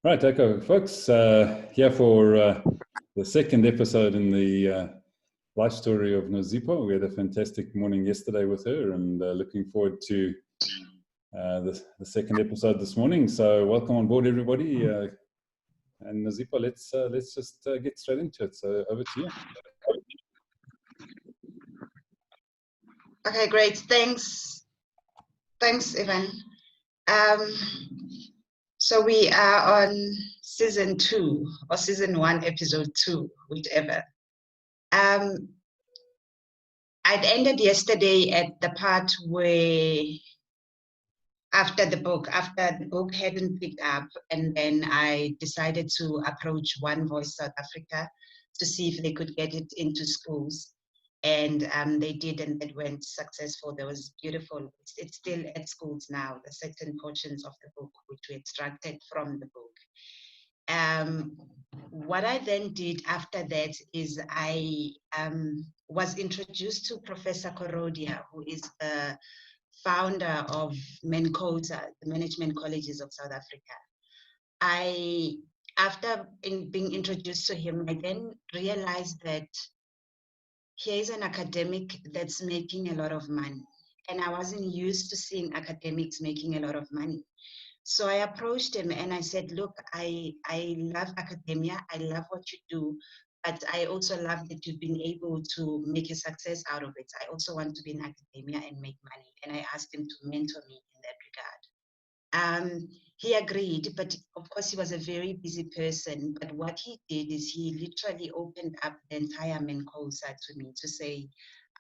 Right, okay, folks. Here for the second episode in the life story of Nozipho. We had a fantastic morning yesterday with her, and looking forward to the second episode this morning. So, welcome on board, everybody. And Nozipho, let's just get straight into it. So, over to you. Okay, great. Thanks, Ivan. So we are on season 2 or season 1, episode 2, whichever. I'd ended yesterday at the part where after the book hadn't picked up, and then I decided to approach One Voice South Africa to see if they could get it into schools. And they did, and it went successful. That was beautiful. It's still at schools now, the certain portions of the book which we extracted from the book. What I then did after that is I was introduced to Professor Korodia, who is the founder of MENCOSA, the Management Colleges of South Africa. After being introduced to him, I then realized that he is an academic that's making a lot of money. And I wasn't used to seeing academics making a lot of money. So I approached him and I said, look, I love academia. I love what you do, but I also love that you've been able to make a success out of it. I also want to be in academia and make money. And I asked him to mentor me in that regard. He agreed, but of course he was a very busy person. But what he did is he literally opened up the entire MENCOSA to me to say,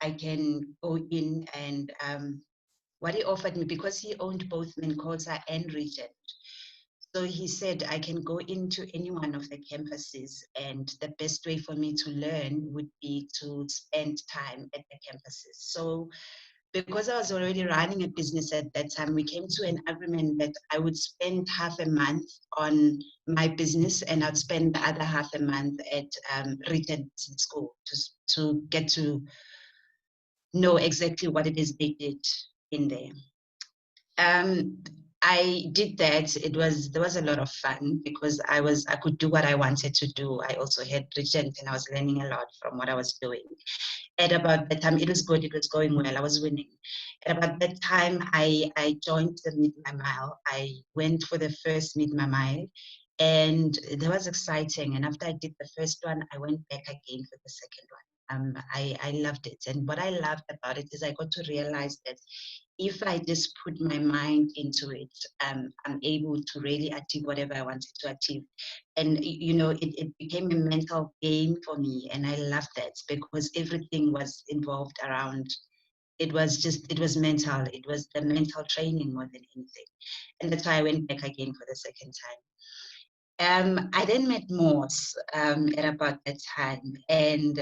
I can go in and what he offered me, because he owned both MENCOSA and Regent. So he said, I can go into any one of the campuses, and the best way for me to learn would be to spend time at the campuses. So because I was already running a business at that time, we came to an agreement that I would spend half a month on my business and I'd spend the other half a month at Regent School to get to know exactly what it is they did in there. I did that. There was a lot of fun because I could do what I wanted to do. I also had Regent and I was learning a lot from what I was doing. At about that time, it was good, it was going well, I was winning. At about that time, I joined the Meet My Mile. I went for the first Meet My Mile, and that was exciting. And after I did the first one, I went back again for the second one. I loved it. And what I loved about it is I got to realize that if I just put my mind into it, I'm able to really achieve whatever I wanted to achieve. And, you know, it became a mental game for me. And I loved that because everything was involved around, it was mental. It was the mental training more than anything. And that's why I went back again for the second time. I then met Morse at about that time. And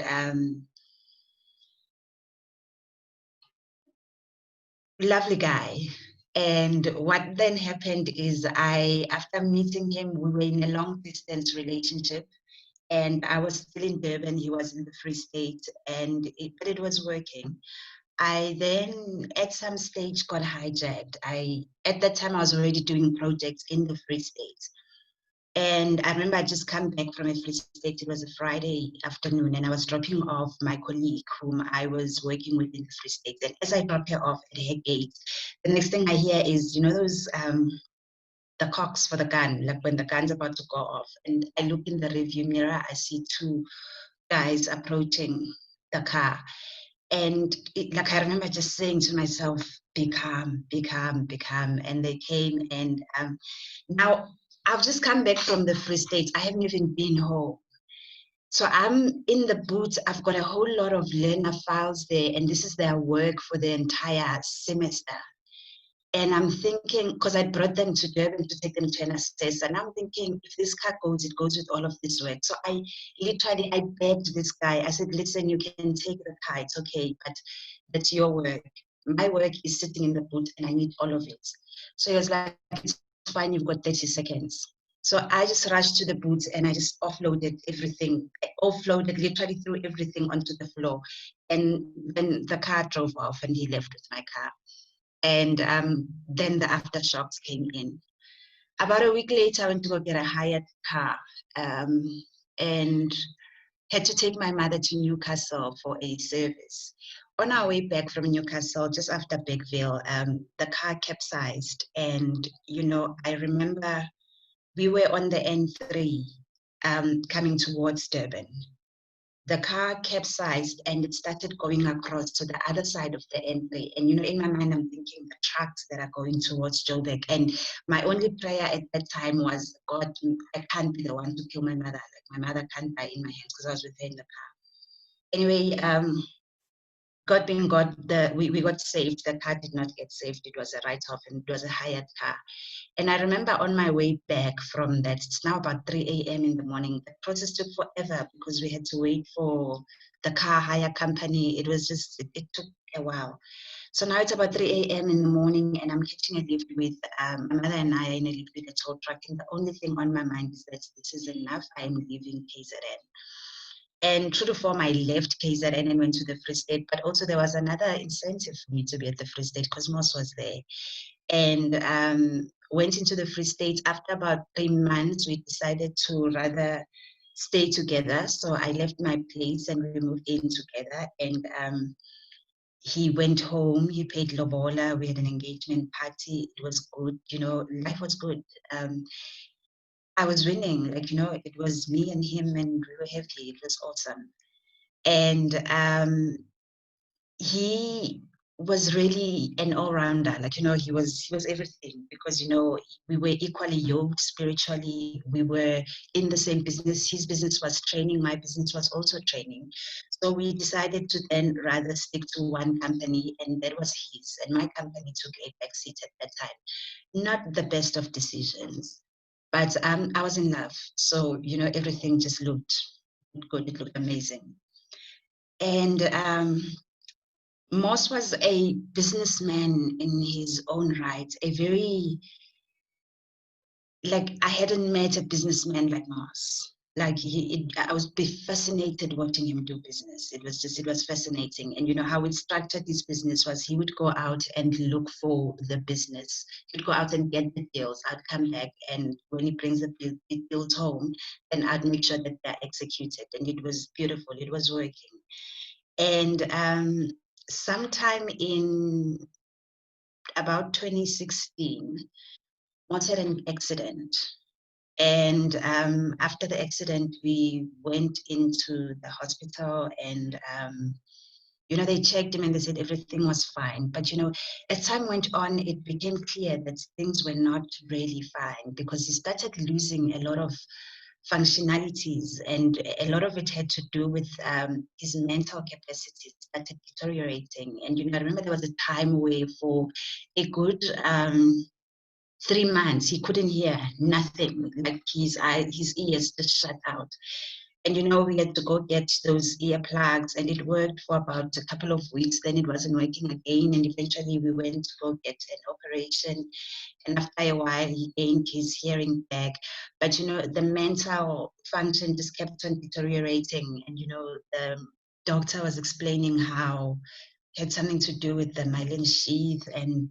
lovely guy. And what then happened is after meeting him, we were in a long distance relationship, and I was still in Durban, he was in the Free State, but it was working. I then at some stage got hijacked. At that time I was already doing projects in the Free State. And I remember I just come back from a Free State. It was a Friday afternoon, and I was dropping off my colleague whom I was working with in the Free State. And as I drop her off at her gate, the next thing I hear is, you know, those the cocks for the gun, like when the gun's about to go off. And I look in the rearview mirror, I see 2 guys approaching the car. And like I remember just saying to myself, be calm, be calm, be calm. And they came, and now I've just come back from the Free State. I haven't even been home. So I'm in the booth. I've got a whole lot of learner files there, and this is their work for the entire semester. And I'm thinking, because I brought them to Durban to take them to an assessor, and I'm thinking, if this car goes, it goes with all of this work. So I begged this guy. I said, listen, you can take the car, it's okay, but that's your work. My work is sitting in the booth, and I need all of it. So he was like, it's fine, you've got 30 seconds. So I just rushed to the booth and I just offloaded everything. I offloaded, literally threw everything onto the floor. And then the car drove off and he left with my car. And then the aftershocks came in. About a week later, I went to go get a hired car, and had to take my mother to Newcastle for a service. On our way back from Newcastle, just after Beckville, the car capsized. And, I remember we were on the N3 coming towards Durban. The car capsized and it started going across to the other side of the N3. And, in my mind, I'm thinking the trucks that are going towards Joburg. And my only prayer at that time was, God, I can't be the one to kill my mother. Like, my mother can't die in my hands, because I was with her in the car. Anyway, God being God, we got saved. The car did not get saved. It was a write-off, and it was a hired car. And I remember on my way back from that, it's now about 3 a.m. in the morning. The process took forever because we had to wait for the car hire company. It was just, it took a while. So now it's about 3 a.m. in the morning, and I'm catching a lift with my mother and I in a lift with a tow truck. And the only thing on my mind is that this is enough. I'm leaving KZN. And true to form, I left KZN and went to the Free State. But also there was another incentive for me to be at the Free State because Moss was there. And went into the Free State. After about 3 months, we decided to rather stay together. So I left my place and we moved in together. And he went home, he paid lobola, we had an engagement party. It was good, life was good. I was winning, it was me and him, and we were happy. It was awesome. And he was really an all-rounder. He was everything, because we were equally yoked spiritually. We were in the same business. His business was training, my business was also training. So we decided to then rather stick to one company, and that was his, and my company took a back seat at that time. Not the best of decisions, but I was in love. So everything just looked good. It looked amazing. And Moss was a businessman in his own right, a very, I hadn't met a businessman like Moss. I was fascinated watching him do business. It was fascinating. And how he structured his business was he would go out and look for the business. He'd go out and get the deals. I'd come back, and when he brings the deals home, then I'd make sure that they're executed. And it was beautiful. It was working. And sometime in about 2016, Moss had an accident. And after the accident, we went into the hospital, and they checked him and they said everything was fine. But as time went on, it became clear that things were not really fine, because he started losing a lot of functionalities, and a lot of it had to do with his mental capacity started deteriorating. And I remember there was a time where for a good 3 months he couldn't hear nothing, his ears just shut out. And we had to go get those earplugs, and it worked for about a couple of weeks. Then it wasn't working again, and eventually we went to go get an operation. And after a while, he gained his hearing back. But the mental function just kept on deteriorating. And the doctor was explaining how it had something to do with the myelin sheath, and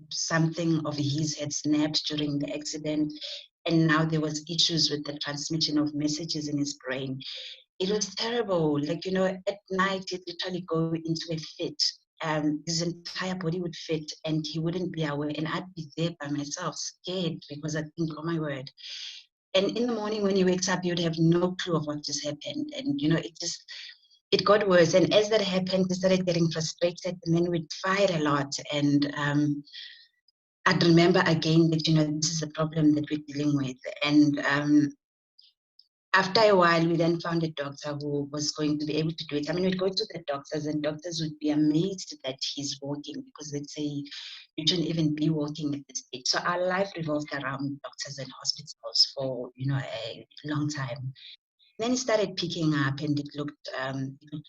something of his had snapped during the accident. And now there was issues with the transmission of messages in his brain. It was terrible. At night, he'd literally go into a fit. His entire body would fit, and he wouldn't be aware. And I'd be there by myself, scared, because I think, oh my word. And in the morning when he wakes up, you'd have no clue of what just happened. And it got worse. And as that happened, we started getting frustrated, and then we'd fight a lot. And I'd remember again that this is a problem that we're dealing with. And after a while, we then found a doctor who was going to be able to do it. I mean, we'd go to the doctors, and doctors would be amazed that he's walking, because they'd say, you shouldn't even be walking at this stage. So our life revolved around doctors and hospitals for, a long time. Then he started picking up, and it looked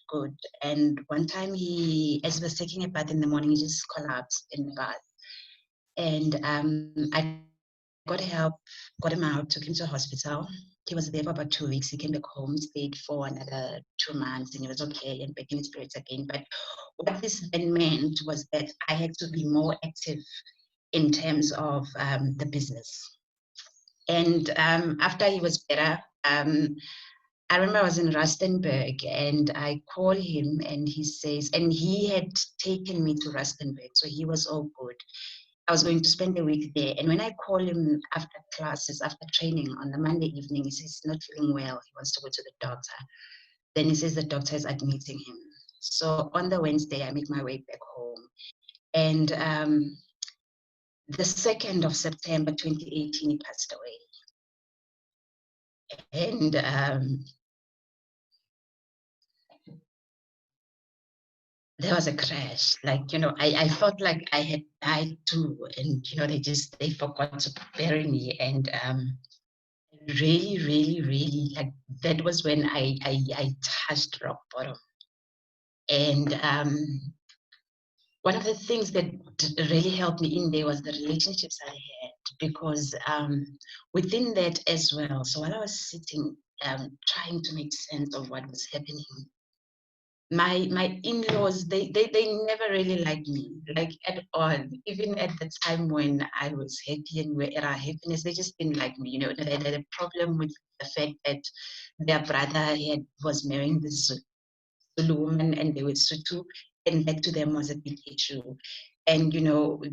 good. And one time as he was taking a bath in the morning, he just collapsed in the bath. And I got help, got him out, took him to a hospital. He was there for about 2 weeks. He came back home, stayed for another 2 months, and he was okay and back in his spirits again. But what this then meant was that I had to be more active in terms of the business. And after he was better, I remember I was in Rustenburg and I call him and he says, and he had taken me to Rustenburg, so he was all good. I was going to spend a week there. And when I call him after classes, after training on the Monday evening, he says he's not feeling well. He wants to go to the doctor. Then he says the doctor is admitting him. So on the Wednesday, I make my way back home. And the 2nd of September, 2018, he passed away. And there was a crash. Like, I felt like I had died too. And, they forgot to bury me. And really, really, really, like, that was when I touched rock bottom. And one of the things that really helped me in there was the relationships I had, because within that as well, so while I was sitting trying to make sense of what was happening, my in-laws, they never really liked me, like, at all. Even at the time when I was happy and were at our happiness, they just didn't like me. They had a problem with the fact that their brother was marrying this Zulu woman and they were Sutu, and that to them was a big issue. And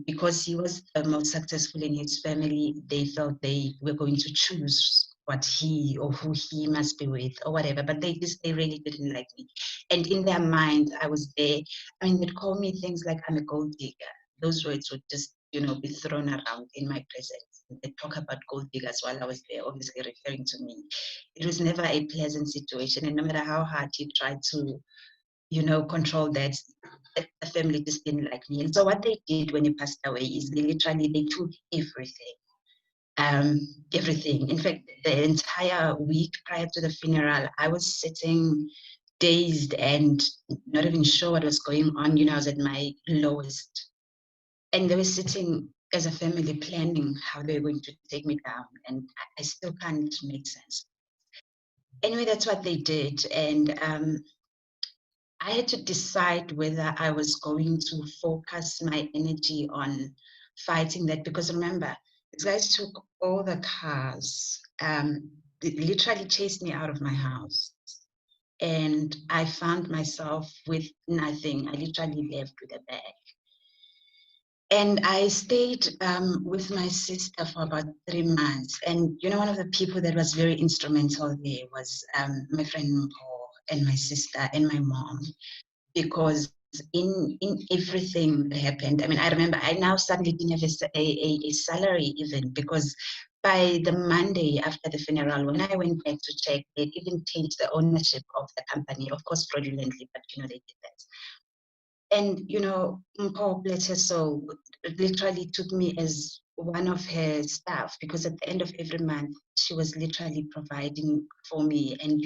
because he was the most successful in his family, they felt they were going to choose what he or who he must be with or whatever. But they really didn't like me. And in their mind, I was there. I mean, they'd call me things like I'm a gold digger. Those words would just be thrown around in my presence. They talk about gold diggers while I was there, obviously referring to me. It was never a pleasant situation, and no matter how hard you tried to control that, the family just didn't like me. And so what they did when he passed away is they took everything. Everything. In fact, the entire week prior to the funeral, I was sitting dazed and not even sure what was going on. I was at my lowest. And they were sitting as a family planning how they were going to take me down. And I still can't make sense. Anyway, that's what they did. And I had to decide whether I was going to focus my energy on fighting that, because remember, these guys took all the cars, they literally chased me out of my house. And I found myself with nothing. I literally left with a bag. And I stayed with my sister for about 3 months. And one of the people that was very instrumental there was my friend Paul and my sister and my mom, because in everything that happened, I mean, I remember I now suddenly didn't have a salary even, because by the Monday after the funeral, when I went back to check, they even changed the ownership of the company, of course fraudulently, but they did that. And Mpho, bless her soul, literally took me as one of her staff, because at the end of every month she was literally providing for me. And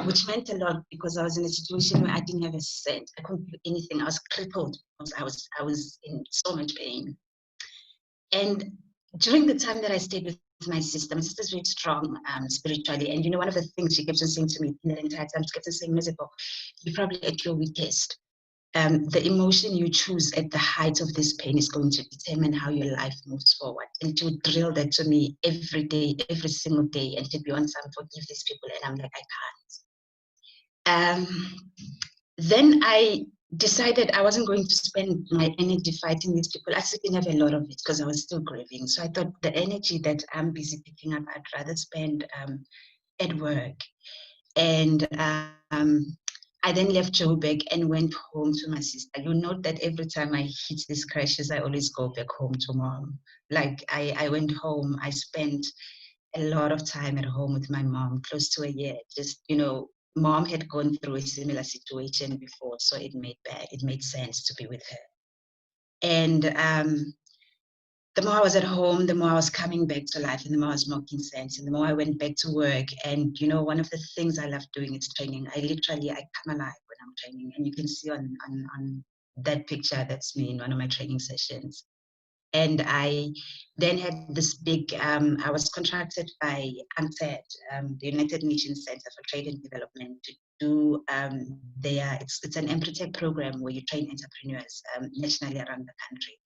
which meant a lot, because I was in a situation where I didn't have a cent. I couldn't do anything. I was crippled because I was in so much pain. And during the time that I stayed with my sister's very strong spiritually. And one of the things she kept on saying to me in the entire time, she kept on saying, Nozipho, you're probably at your weakest. The emotion you choose at the height of this pain is going to determine how your life moves forward. And she would drill that to me every day, every single day. And she'd be on some, forgive these people. And I'm like, I can't. Then I decided I wasn't going to spend my energy fighting these people. I still didn't have a lot of it because I was still grieving. So I thought the energy that I'm busy picking up, I'd rather spend at work. And I then left Joburg and went home to my sister. You'll note that every time I hit these crashes, I always go back home to mom. Like I went home, I spent a lot of time at home with my mom, close to a year. Just, mom had gone through a similar situation before, so it made sense to be with her. And the more I was at home, the more I was coming back to life, and the more I was making sense, and the more I went back to work. And one of the things I love doing is training. I come alive when I'm training, and you can see on that picture, that's me in one of my training sessions. And I then had this big, I was contracted by UNCTAD, the United Nations Center for Trade and Development, to do it's an Empretech program where you train entrepreneurs nationally around the country.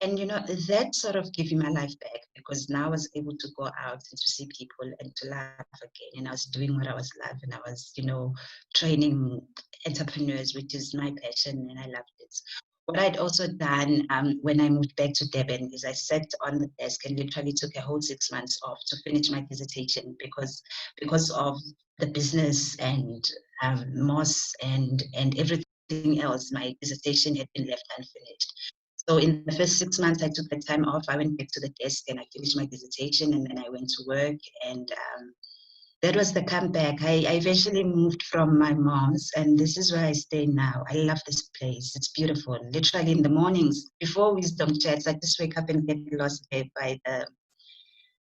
And, you know, that sort of gave me my life back, because now I was able to go out and to see people and to laugh again. And I was doing what I was loving. I was, you know, training entrepreneurs, which is my passion, and I loved it. What I'd also done when I moved back to Durban is I sat on the desk and literally took a whole 6 months off to finish my dissertation, because of the business and Moss and everything else. My dissertation had been left unfinished. So in the first 6 months, I took the time off. I went back to the desk and I finished my dissertation, and then I went to work. And that was the comeback. I eventually moved from my mom's, and this is where I stay now. I love this place. It's beautiful. Literally in the mornings, before wisdom chats, I just wake up and get lost there by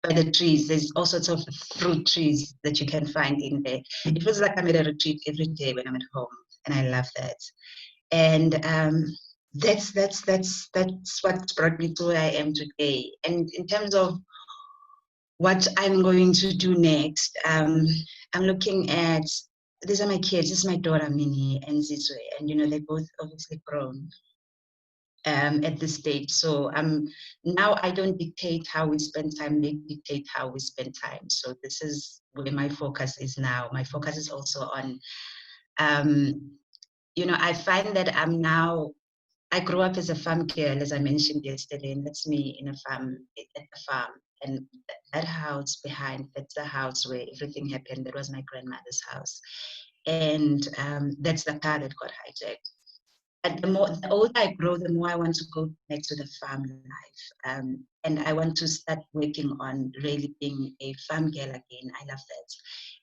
the trees. There's all sorts of fruit trees that you can find in there. It feels like I'm at a retreat every day when I'm at home, and I love that. And that's what brought me to where I am today. And in terms of what I'm going to do next, I'm looking at, these are my kids. This is my daughter Minnie and Zizwe, and you know, they're both obviously grown at this stage. So now I don't dictate how we spend time, they dictate how we spend time. So this is where my focus is now. My focus is also on you know, I find that I grew up as a farm girl, as I mentioned yesterday, and that's me in a farm, at the farm. And that house behind, that's the house where everything happened. That was my grandmother's house. And that's the car that got hijacked. And the older I grow, the more I want to go back to the farm life. And I want to start working on really being a farm girl again. I love that.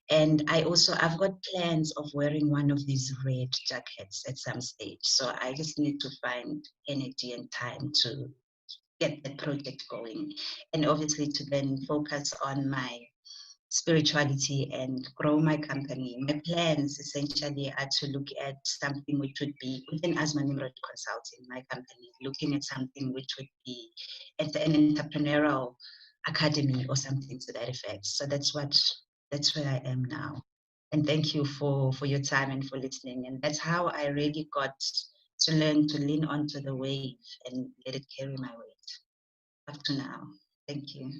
And I've got plans of wearing one of these red jackets at some stage. So I just need to find energy and time to get that project going. And obviously to then focus on my spirituality and grow my company. My plans essentially are to look at something which would be within Asma Nimrod Consulting, my company, looking at something which would be at an entrepreneurial academy or something to that effect. So that's where I am now. And thank you for your time and for listening. And that's how I really got to learn to lean onto the wave and let it carry my weight up to now. Thank you.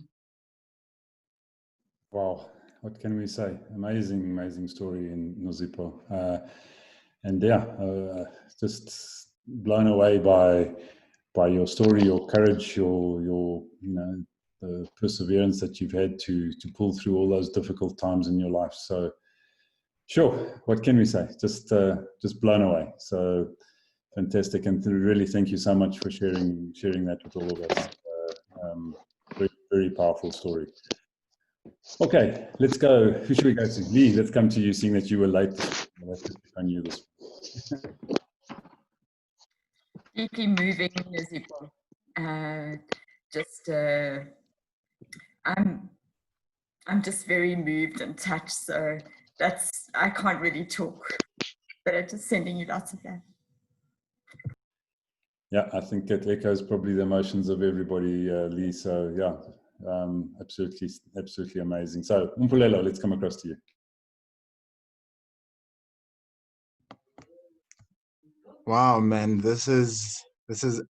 Wow, what can we say? Amazing story in Nozipho. And yeah, just blown away by your story, your courage, your you know, the perseverance that you've had to pull through all those difficult times in your life. So sure, what can we say? Just blown away. So fantastic, and really thank you so much for sharing that with all of us. Very, very powerful story. Okay, let's go. Who should we go to? Lee, let's come to you, seeing that you were late. I'll have to pick on you this one. Deeply moving, Nozipho. I'm just very moved and touched. So I can't really talk, but I'm just sending you lots of that. Yeah, I think it echoes probably the emotions of everybody, Lee. So yeah, absolutely amazing. So Mpulelo, let's come across to you. Wow, man, this is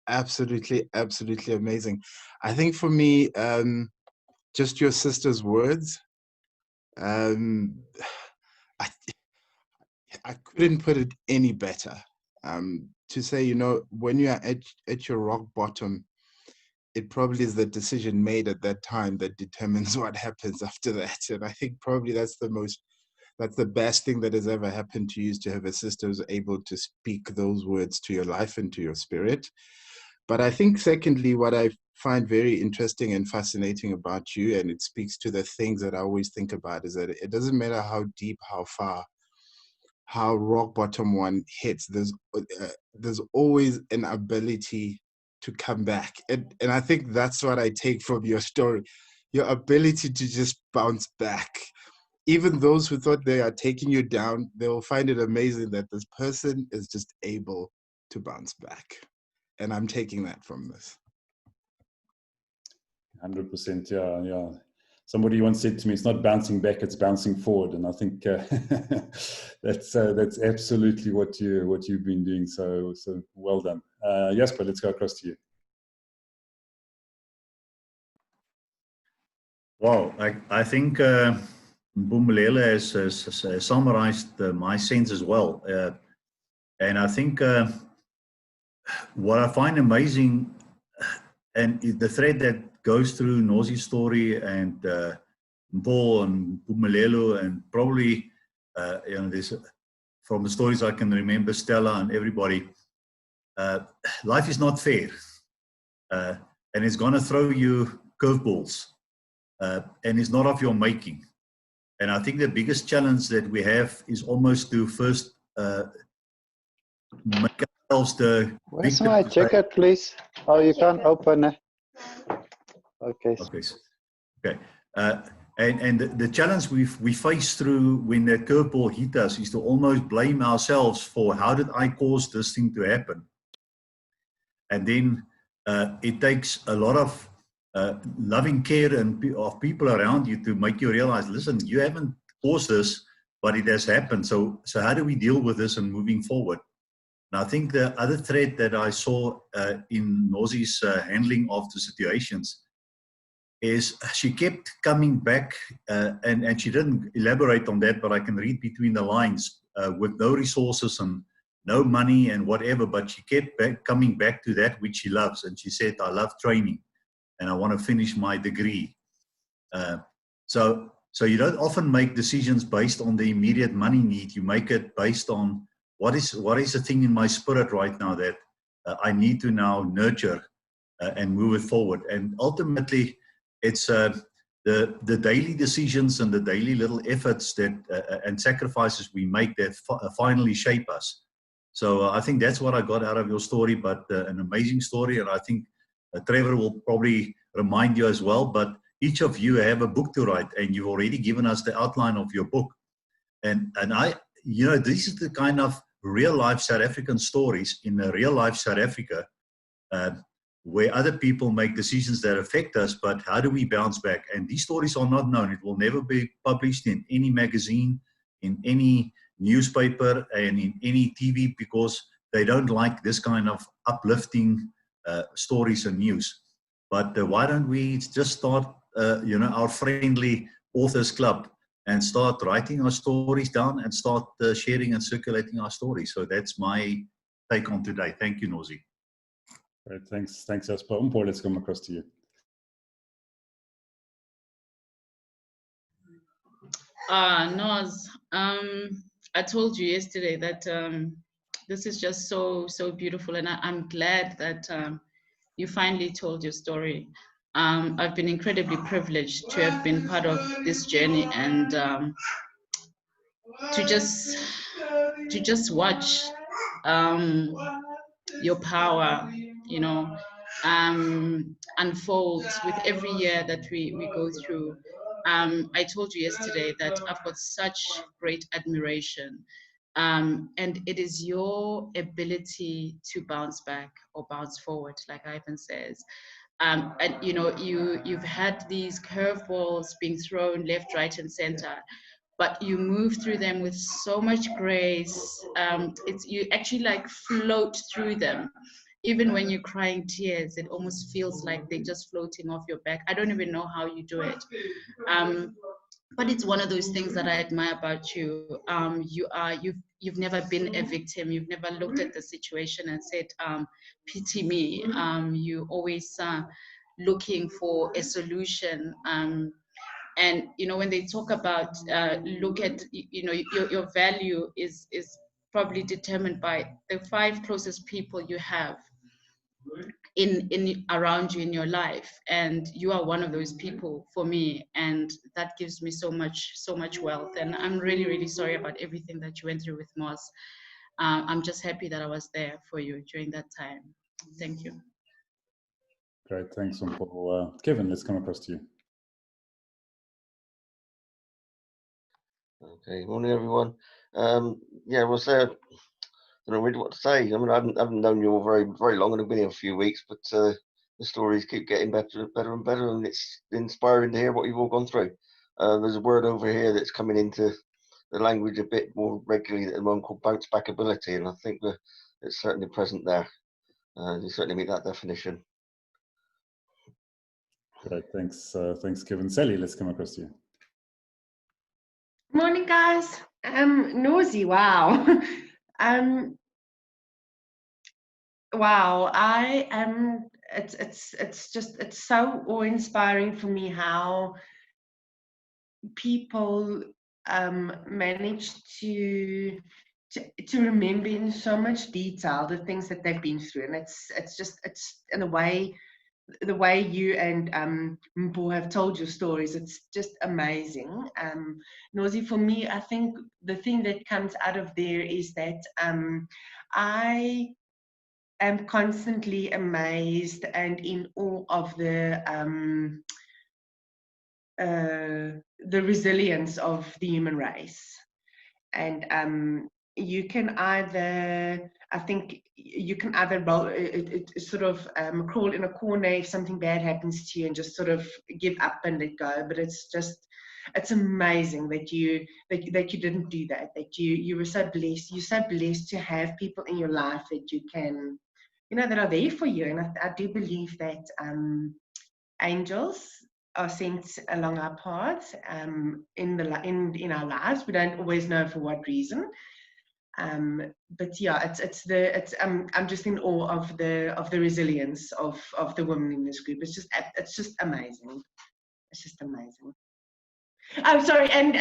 absolutely amazing. I think for me, just your sister's words, I couldn't put it any better. To say, you know, when you are at your rock bottom, it probably is the decision made at that time that determines what happens after that. And I think probably that's the best thing that has ever happened to you, is to have a sister who's able to speak those words to your life and to your spirit. But I think secondly, what I find very interesting and fascinating about you, and it speaks to the things that I always think about, is that it doesn't matter how deep, how far, how rock bottom one hits, there's always an ability to come back. And I think that's what I take from your story, your ability to just bounce back. Even those who thought they are taking you down, they will find it amazing that this person is just able to bounce back. And I'm taking that from this. 100%, yeah. Somebody once said to me, it's not bouncing back, it's bouncing forward. And I think that's absolutely what you've been doing. So well done. Jasper, let's go across to you. Wow, I think Mpumelelo has summarized my sense as well. And I think what I find amazing, and the thread that goes through Nozi's story and Mpo and Mpumelelo, and probably, there's, from the stories I can remember, Stella and everybody, life is not fair. And it's going to throw you curveballs. And it's not of your making. And I think the biggest challenge that we have is almost to first make ourselves the Where's victim. my jacket, please? Oh, you can't open it. Okay. Okay. And the challenge we face through when that curveball hit us is to almost blame ourselves for how did I cause this thing to happen. And then it takes a lot of loving care and of people around you to make you realize, listen, you haven't caused this, but it has happened. So how do we deal with this and moving forward? And I think the other thread that I saw in Nozi's handling of the situations is she kept coming back, and she didn't elaborate on that, but I can read between the lines, with no resources and no money and whatever, but she kept coming back to that which she loves. And she said, I love training and I want to finish my degree. So you don't often make decisions based on the immediate money need. You make it based on what is the thing in my spirit right now that I need to now nurture and move it forward. And ultimately, it's the daily decisions and the daily little efforts that and sacrifices we make that finally shape us. So I think that's what I got out of your story, but an amazing story. And I think Trevor will probably remind you as well, but each of you have a book to write, and you've already given us the outline of your book. And I, this is the kind of real life South African stories in a real life South Africa, where other people make decisions that affect us, but how do we bounce back? And these stories are not known. It will never be published in any magazine, in any newspaper, and in any TV, because they don't like this kind of uplifting stories and news. But why don't we just start, our friendly authors club and start writing our stories down and start sharing and circulating our stories? So that's my take on today. Thank you, Nozi. Great, thanks, Jasper. Mpo, let's come across to you. Noz, I told you yesterday that this is just so beautiful, and I'm glad that you finally told your story. I've been incredibly privileged to have been part of this journey, and to just watch your power, unfold with every year that we go through. I told you yesterday that I've got such great admiration, and it is your ability to bounce back or bounce forward, like Ivan says. And you've had these curveballs being thrown left, right, and center, but you move through them with so much grace. You actually like float through them. Even when you're crying tears, it almost feels like they're just floating off your back. I don't even know how you do it. But it's one of those things that I admire about you. You've never been a victim. You've never looked at the situation and said, pity me. You always looking for a solution. And when they talk about look at, your value is probably determined by the 5 closest people you have in around you in your life, and you are one of those people for me, and that gives me so much wealth. And I'm really sorry about everything that you went through with Moz. I'm just happy that I was there for you during that time. Thank you. Great, thanks, Mpo. Kevin, let's come across to you. Okay, morning everyone. Yeah, well, so I don't know really what to say. I mean, I haven't known you all very long, and I've been here a few weeks, but the stories keep getting better and better, and it's inspiring to hear what you've all gone through. There's a word over here that's coming into the language a bit more regularly at the moment called bounce back ability, and I think that it's certainly present there. You certainly meet that definition. Great, thanks, thanks, Kevin. Sally, let's come across to you. Morning, guys. Nosy, wow. Wow, I am. It's so awe-inspiring for me how people manage to remember in so much detail the things that they've been through, and it's in a way. The way you and Mpo have told your stories, it's just amazing. Nozi, for me, I think the thing that comes out of there is that I am constantly amazed and in awe of the resilience of the human race. And you can either, I think you can either roll, sort of crawl in a corner if something bad happens to you and just sort of give up and let go. But it's amazing that you didn't do that. That you were so blessed. You're so blessed to have people in your life that you can, that are there for you. And I do believe that angels are sent along our paths in our lives. We don't always know for what reason, but yeah, I'm just in awe of the resilience of the women in this group. It's just amazing. It's just amazing. I'm sorry, and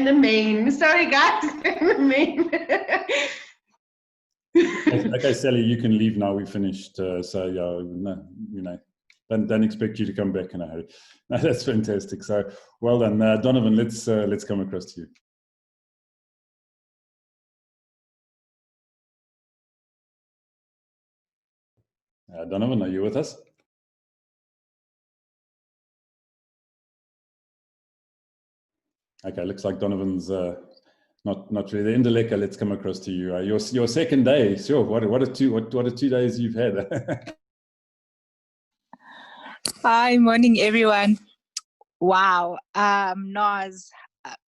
the main. Sorry, guys, and the main. Okay, Sally, you can leave now. We finished. So yeah, don't expect you to come back in a hurry. No, that's fantastic. So well done, Donovan. Let's come across to you. Donovan, are you with us? Okay, looks like Donovan's not really. Indaleka, let's come across to you. Your second day. Sure. What are 2 days you've had? Hi, morning everyone. Wow, Noz.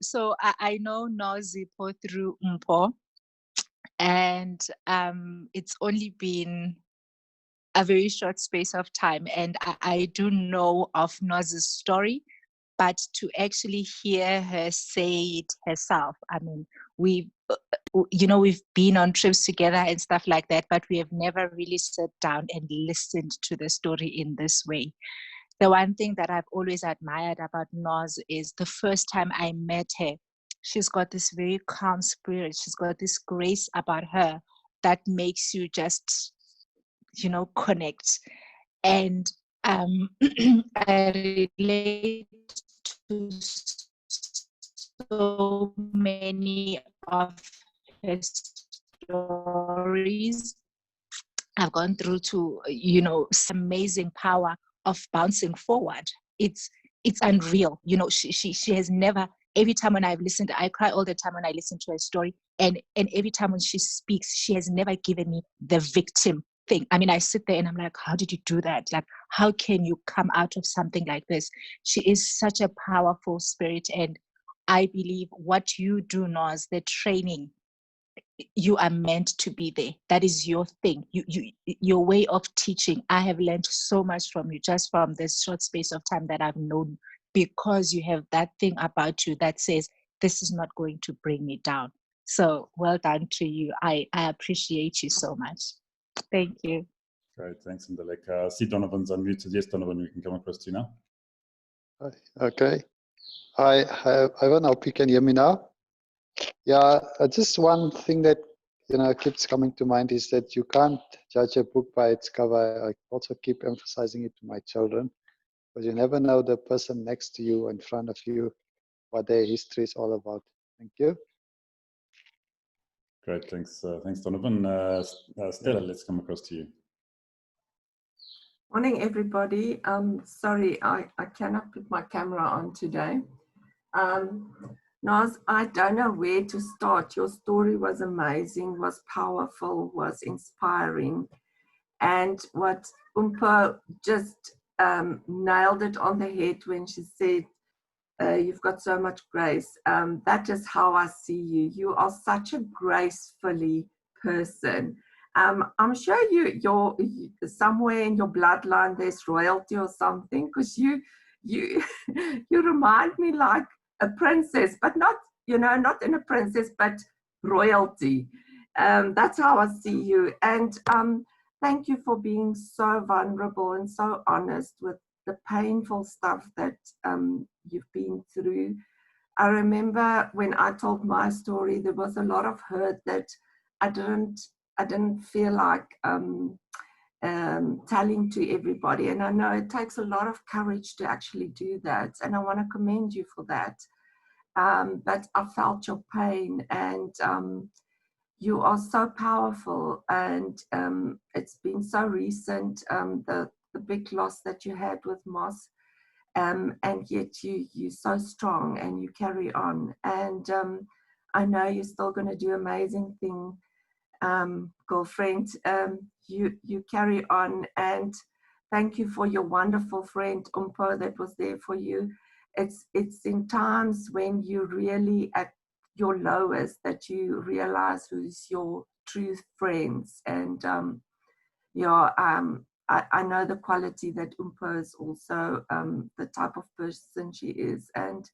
So I know Nozipho through Mpo, and it's only been a very short space of time, and I do know of Noz's story, but to actually hear her say it herself, I mean, we've been on trips together and stuff like that, but we have never really sat down and listened to the story in this way. The one thing that I've always admired about Noz is the first time I met her, she's got this very calm spirit. She's got this grace about her that makes you just, connect. And I relate to so many of her stories. I've gone through to, some amazing power of bouncing forward. It's unreal. She has never, every time when I've listened, I cry all the time when I listen to her story. And every time when she speaks, she has never given me the victim thing. I mean, I sit there and I'm like, how did you do that? Like, how can you come out of something like this? She is such a powerful spirit. And I believe what you do, Noz, the training, you are meant to be there. That is your thing. Your way of teaching. I have learned so much from you just from this short space of time that I've known, because you have that thing about you that says, this is not going to bring me down. So well done to you. I appreciate you so much. Thank you. Great, thanks, Indaleka. See, Donovan's unmuted. Yes, Donovan, we can come across to you now. Okay. Hi, Ivan. I hope you can hear me now. Yeah, just one thing that keeps coming to mind is that you can't judge a book by its cover. I also keep emphasizing it to my children, because you never know the person next to you, in front of you, what their history is all about. Thank you. Great, thanks, thanks, Donovan. Stella, let's come across to you. Morning, everybody. Sorry, I cannot put my camera on today. Noz, I don't know where to start. Your story was amazing, was powerful, was inspiring. And what Umpa just nailed it on the head when she said, you've got so much grace. That is how I see you. You are such a gracefully person. I'm sure you're somewhere in your bloodline there's royalty or something, because you you remind me like a princess, but not, you know, not in a princess, but royalty. That's how I see you. And thank you for being so vulnerable and so honest with the painful stuff that you've been through. I remember when I told my story, there was a lot of hurt that I didn't feel like telling to everybody. And I know it takes a lot of courage to actually do that. And I want to commend you for that. But I felt your pain, and you are so powerful. And it's been so recent, the big loss that you had with Moss. And yet you're so strong and you carry on. And I know you're still going to do amazing things, girlfriend. You carry on, and thank you for your wonderful friend Umpo that was there for you. It's in times when you're really at your lowest that you realize who's your true friends. And I know the quality that Umpo is also, the type of person she is. And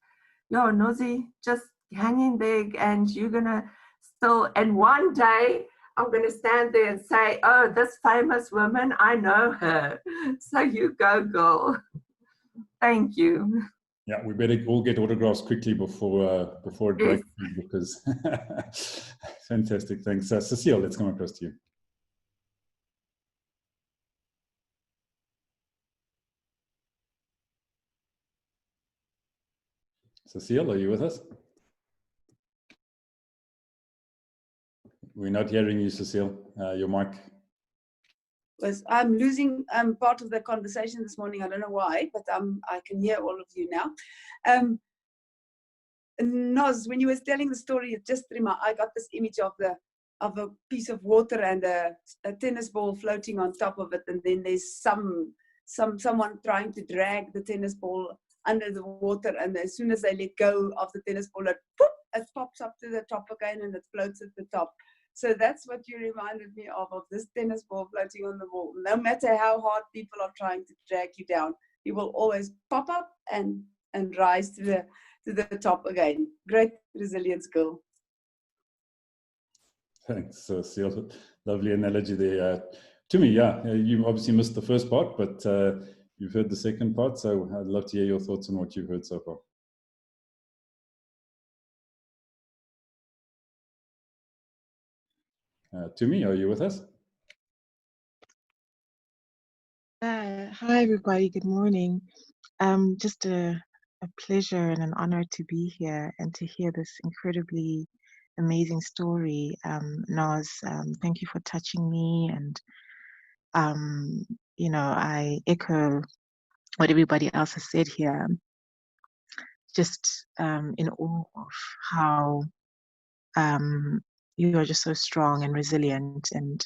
Nozi, just hang in there, and you're gonna still, and one day I'm gonna stand there and say, oh, this famous woman, I know her. So you go, girl. Thank you. Yeah, we better all get autographs quickly before it breaks, because fantastic. Thanks. Cecile, let's come across to you. Cecile, are you with us? We're not hearing you, Cecile. Your mic. I'm losing part of the conversation this morning. I don't know why, but I can hear all of you now. Noz, when you were telling the story, it just I got this image of a piece of water and a tennis ball floating on top of it, and then there's someone trying to drag the tennis ball under the water, and as soon as they let go of the tennis ball, it pops up to the top again and it floats at the top. So that's what you reminded me of this tennis ball floating on the wall. No matter how hard people are trying to drag you down, you will always pop up and rise to the top again. Great resilience, girl. Thanks, Cecile. Lovely analogy there. To me, yeah, you obviously missed the first part, but you've heard the second part, so I'd love to hear your thoughts on what you've heard so far. Tumi, are you with us? Hi, everybody. Good morning. Just a pleasure and an honor to be here and to hear this incredibly amazing story. Noz, thank you for touching me. And, I echo what everybody else has said here. Just in awe of how you are just so strong and resilient, and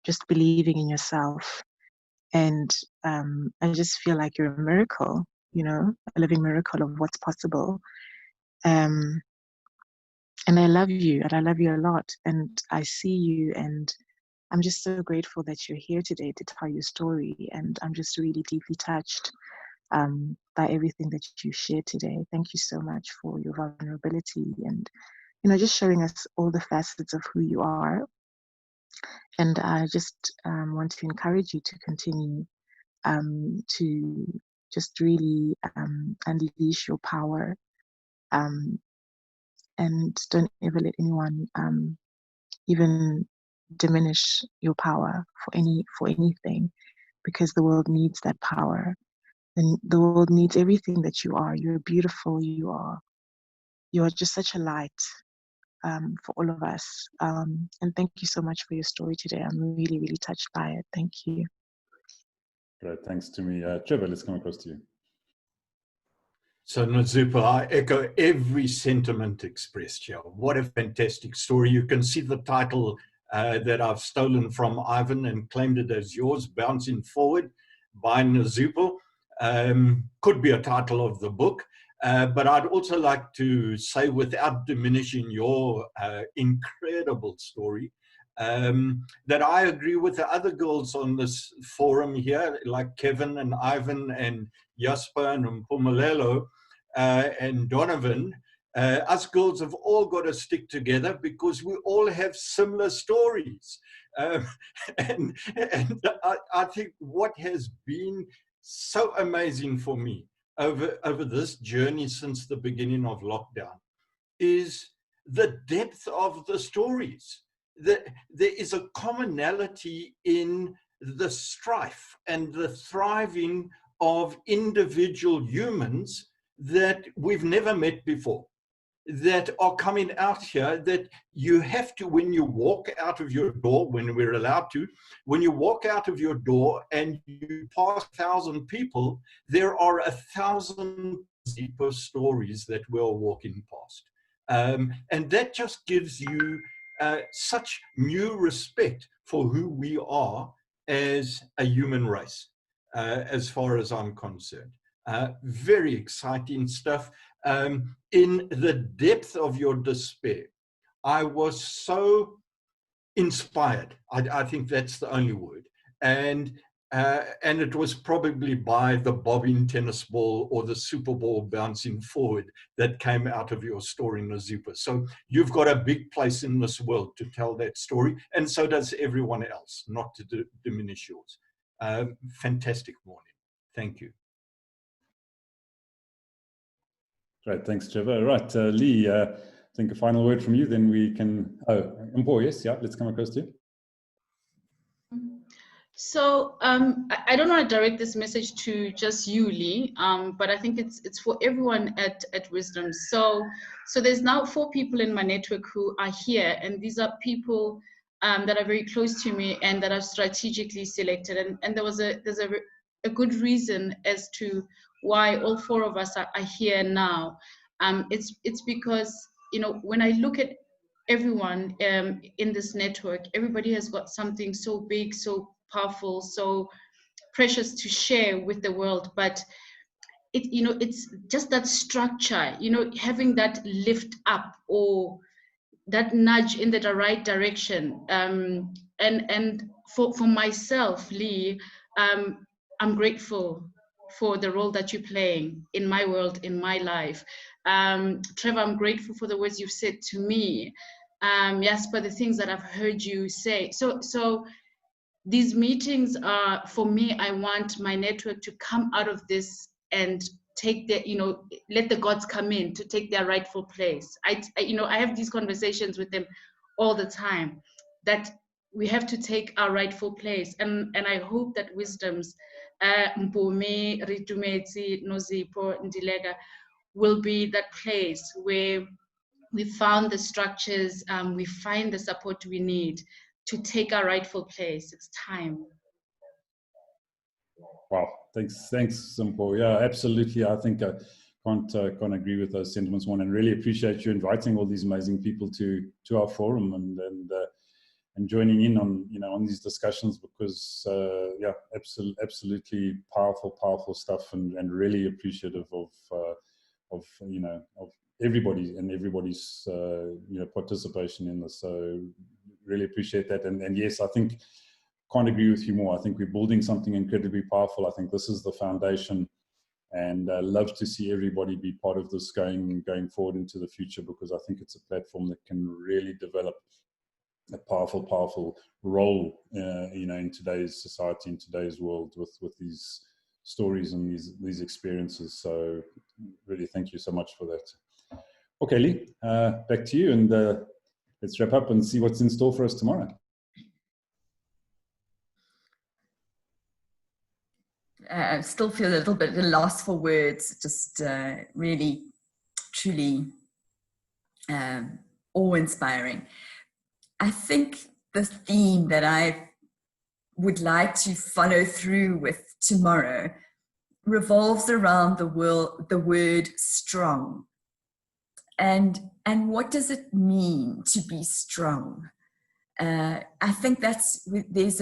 just believing in yourself. And I just feel like you're a miracle, a living miracle of what's possible. And I love you, and I love you a lot. And I see you, and I'm just so grateful that you're here today to tell your story. And I'm just really deeply touched by everything that you shared today. Thank you so much for your vulnerability and, just showing us all the facets of who you are. And I just want to encourage you to continue to just really unleash your power, and don't ever let anyone even diminish your power for anything, because the world needs that power, and the world needs everything that you are. You're beautiful. You are just such a light for all of us. And thank you so much for your story today. I'm really, really touched by it. Thank you. Great, thanks to me. Trevor, let's come across to you. So Nozipho, I echo every sentiment expressed here. What a fantastic story. You can see the title that I've stolen from Ivan and claimed it as yours, Bouncing Forward by Nozipho. Could be a title of the book. But I'd also like to say, without diminishing your incredible story, that I agree with the other girls on this forum here, like Kevin and Ivan and Jasper and Mpumelelo and Donovan. Us girls have all got to stick together because we all have similar stories. And I think what has been so amazing for me over this journey since the beginning of lockdown is the depth of the stories. There is a commonality in the strife and the thriving of individual humans that we've never met before, that are coming out here, that you have to, when you walk out of your door, when we're allowed to, when you walk out of your door and you pass 1,000 people, there are 1,000 Nozipho stories that we're walking past. And that just gives you such new respect for who we are as a human race, as far as I'm concerned. Very exciting stuff. In the depth of your despair, I was so inspired. I think that's the only word. And it was probably by the bobbing tennis ball or the Super Bowl bouncing forward that came out of your story, Nozipho. So you've got a big place in this world to tell that story, and so does everyone else, not to diminish yours. Fantastic morning. Thank you. Great, thanks, Trevor. Right, Lee, I think a final word from you, then we can, Mpo, yes, yeah, let's come across to you. So I don't want to direct this message to just you, Lee, but I think it's for everyone at Wisdom. So there's now 4 people in my network who are here, and these are people that are very close to me and that I've strategically selected. And there's a good reason as to why all 4 of us are here now. It's because, you know, when I look at everyone in this network, everybody has got something so big, so powerful, so precious to share with the world. But it's just that structure, having that lift up or that nudge in the right direction. And for myself, Lee, I'm grateful for the role that you're playing in my world, in my life. Trevor, I'm grateful for the words you've said to me. Jasper, the things that I've heard you say. So these meetings are, for me, I want my network to come out of this and take their, let the gods come in to take their rightful place. I have these conversations with them all the time, that we have to take our rightful place. And I hope that Wisdom's Mpumi, Ritumeti, Nozipho, Ndilega will be that place where we found the structures, we find the support we need to take our rightful place. It's time. Wow, thanks, Mpo. Yeah, absolutely. I think I can't agree with those sentiments, one, and really appreciate you inviting all these amazing people to our forum and joining in on on these discussions, because yeah, absolutely powerful stuff, and really appreciative of everybody and everybody's participation in this. So really appreciate that, and yes, I think can't agree with you more. I think we're building something incredibly powerful. I think this is the foundation, and love to see everybody be part of this going forward into the future, because I think it's a platform that can really develop a powerful role in today's society, in today's world, with these stories and these experiences. So really thank you so much for that. Okay, Lee, back to you, and let's wrap up and see what's in store for us tomorrow. I still feel a little bit lost for words, just really, truly awe-inspiring. I think the theme that I would like to follow through with tomorrow revolves around the word strong. And what does it mean to be strong? I think there's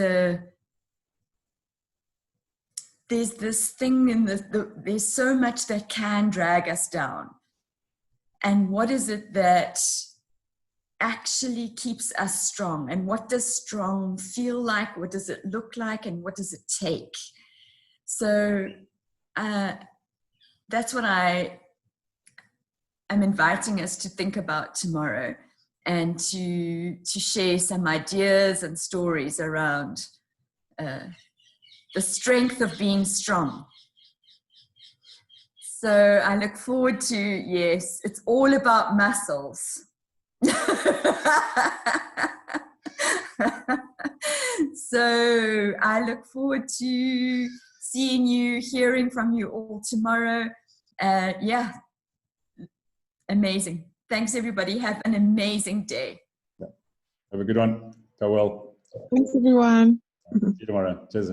there's this thing in there's so much that can drag us down. And what is it that actually keeps us strong? And what does strong feel like? What does it look like? And what does it take? So that's what I'm inviting us to think about tomorrow, and to share some ideas and stories around the strength of being strong. So I look forward to, yes, it's all about muscles. So I look forward to seeing you, hearing from you all tomorrow. Yeah, amazing. Thanks, everybody. Have an amazing day. Have a good one. Go well. Thanks, everyone. See you tomorrow. Cheers.